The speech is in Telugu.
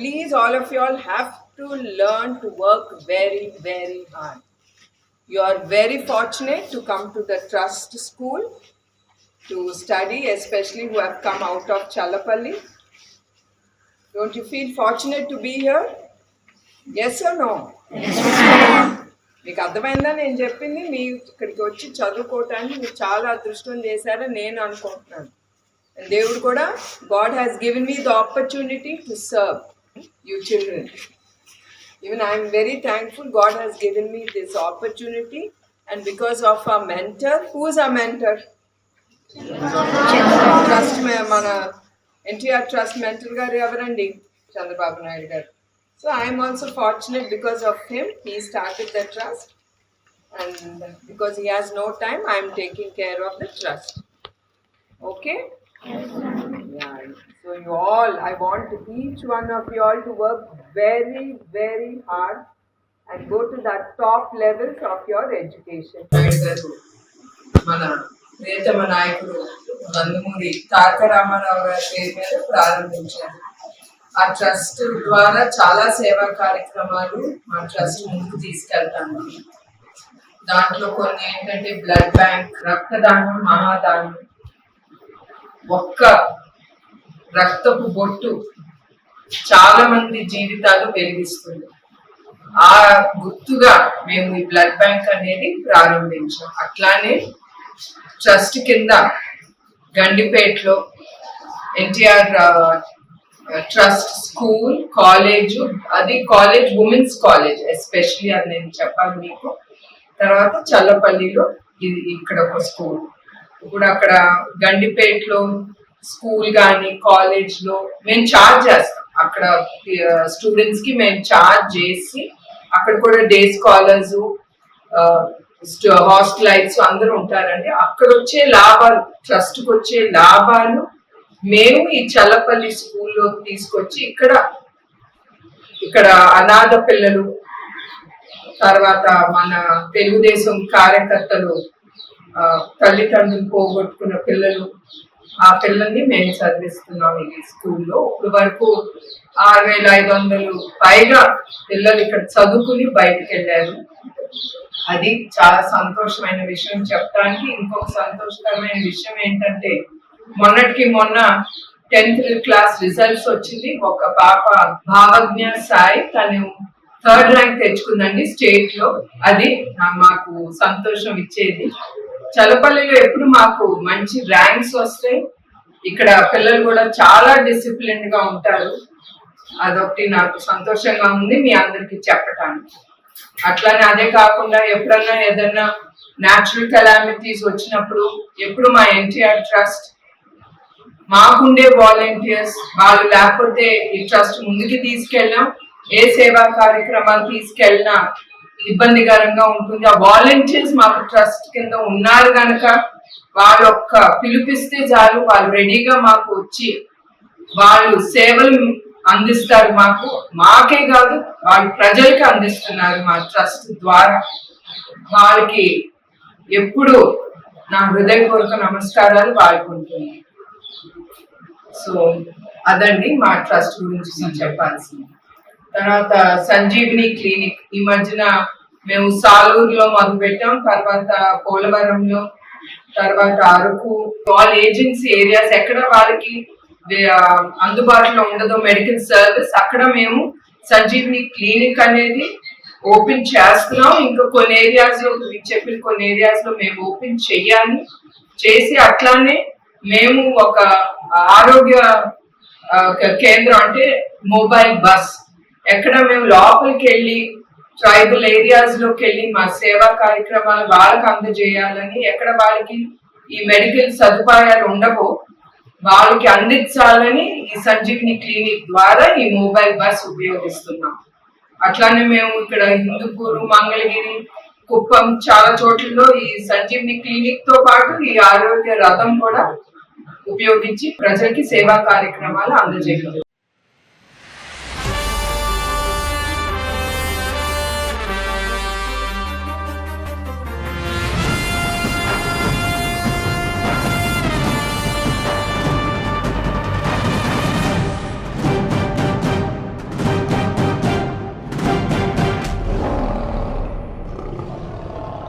please, all of you all have to learn to work very, very hard. You are very fortunate to come to the trust school to study, especially who have come out of Challapalli. Don't you feel fortunate to be here? Yes or no? మీకు అర్థమైందా నేను చెప్పింది? మీ ఇక్కడికి వచ్చి చదువుకోవటానికి మీరు చాలా అదృష్టం చేశారని నేను అనుకుంటున్నాను. దేవుడు కూడా God has given me the opportunity to serve you children. Even I am very thankful God has given me this opportunity, and because of our mentor. Who is our mentor? Trust మన NTR Trust mentor గారు ఎవరండి? చంద్రబాబు నాయుడు గారు. So I am also fortunate because of him. He started the trust, and because he has no time, I am taking care of the trust. Okay? Yeah. So you all, I want each one of you all to work very, very hard and go to the top levels of your education. మన ప్రియతమ నాయకుడు నందమూరి తారక రామారావు గారి పేరు మీద ప్రారంభించారు. ఆ ట్రస్ట్ ద్వారా చాలా సేవా కార్యక్రమాలు మా ట్రస్ట్ ముందుకు తీసుకెళ్తాను. దాంట్లో కొన్ని ఏంటంటే బ్లడ్ బ్యాంక్, రక్తదానం, మహాదానం. ఒక్క రక్తపు బొట్టు చాలా మంది జీవితాలు వెలిగిస్తుంది. ఆ గుర్తుగా మేము ఈ బ్లడ్ బ్యాంక్ అనేది ప్రారంభించాం. అట్లానే ట్రస్ట్ కింద గండిపేటలో ఎన్టీఆర్ ట్రస్ట్ స్కూల్, కాలేజ్, అది కాలేజ్ ఉమెన్స్ కాలేజ్ ఎస్పెషల్లీ, అది నేను చెప్పాలి మీకు. తర్వాత చల్లపల్లిలో ఇక్కడ ఒక స్కూల్. ఇప్పుడు అక్కడ గండిపేటలో స్కూల్ కానీ కాలేజ్లో మేము ఛార్జ్ చేస్తాం. అక్కడ స్టూడెంట్స్ కి మేము ఛార్జ్ చేసి అక్కడ కూడా డే స్కాలర్స్, హాస్టలైట్స్ అందరూ ఉంటారండి. అక్కడ వచ్చే లాభాలు, ట్రస్ట్కి వచ్చే లాభాలు మేము ఈ చల్లపల్లి స్కూల్లో తీసుకొచ్చి ఇక్కడ అనాథ పిల్లలు, తర్వాత మన తెలుగుదేశం కార్యకర్తలు తల్లిదండ్రులు పోగొట్టుకున్న పిల్లలు, ఆ పిల్లల్ని మేము చదివిస్తున్నాం ఈ స్కూల్లో. ఇప్పుడు వరకు 6,500 పైగా పిల్లలు ఇక్కడ చదువుకుని బయటకు వెళ్ళారు. అది చాలా సంతోషమైన విషయం. చెప్పడానికి ఇంకొక సంతోషకరమైన విషయం ఏంటంటే, మొన్నటికి మొన్న 10th క్లాస్ రిజల్ట్స్ వచ్చింది. ఒక పాప భావజ్ఞ సాయి, తను 3rd ర్యాంక్ తెచ్చుకుందండి స్టేట్ లో. అది మాకు సంతోషం ఇచ్చేది. చల్లపల్లిలో ఎప్పుడు మాకు మంచి ర్యాంక్స్ వస్తాయి. ఇక్కడ పిల్లలు కూడా చాలా డిసిప్లిన్ గా ఉంటారు. అదొకటి నాకు సంతోషంగా ఉంది మీ అందరికి చెప్పటానికి. అట్లానే అదే కాకుండా ఎప్పుడన్నా ఏదన్నా న్యాచురల్ కెలామిటీస్ వచ్చినప్పుడు ఎప్పుడు మా ఎన్టీఆర్ ట్రస్ట్, మాకుండే వాలంటీర్స్, వాళ్ళు లేకపోతే ఈ ట్రస్ట్ ముందుకు తీసుకెళ్ళాం. ఏ సేవా కార్యక్రమాలు తీసుకెళ్ళినా ఇబ్బందికరంగా ఉంటుంది. ఆ వాలంటీర్స్ మాకు ట్రస్ట్ కింద ఉన్నారు కనుక వాళ్ళు ఒక్క పిలిపిస్తే చాలు, వాళ్ళు రెడీగా మాకు వచ్చి వాళ్ళు సేవలు అందిస్తారు. మాకే కాదు, వాళ్ళు ప్రజలకి అందిస్తున్నారు మా ట్రస్ట్ ద్వారా. వాళ్ళకి ఎప్పుడు నా హృదయపూర్వక నమస్కారాలు వాళ్ళకుంటుంది. సో అదండి మా ట్రస్ట్ గురించి చెప్పాల్సింది. తర్వాత సంజీవిని క్లినిక్ ఈ మధ్యన మేము సాలూరులో మొదలు పెట్టాం, తర్వాత పోలవరంలో, తర్వాత అరకు. ఆల్ ఏజెన్సీ ఏరియాస్ ఎక్కడ వాళ్ళకి అందుబాటులో ఉండదో మెడికల్ సర్వీస్, అక్కడ మేము సంజీవిని క్లినిక్ అనేది ఓపెన్ చేస్తున్నాం. ఇంకా కొన్ని ఏరియాస్ లో చెప్పిన కొన్ని ఏరియాస్ లో మేము ఓపెన్ చేసి అట్లానే మేము ఒక ఆరోగ్య కేంద్రం, అంటే మొబైల్ బస్, ఎక్కడ మేము లోపలికి వెళ్ళి ట్రైబల్ ఏరియాస్ లోకి వెళ్ళి మా సేవా కార్యక్రమాలు వాళ్ళకి అందజేయాలని, ఎక్కడ వాళ్ళకి ఈ మెడికల్ సదుపాయాలు ఉండవో వాళ్ళకి అందించాలని ఈ సంజీవిని క్లినిక్ ద్వారా ఈ మొబైల్ బస్ ఉపయోగిస్తున్నాం. అట్లానే మేము ఇక్కడ హిందూపూర్, మంగళగిరి, కుప్పం చాలా చోట్లలో ఈ సంజీవిని క్లినిక్ తో పాటు ఈ ఆరోగ్య రథం కూడా ఉపయోగించి ప్రజలకి సేవా కార్యక్రమాలు అందజేయగలం.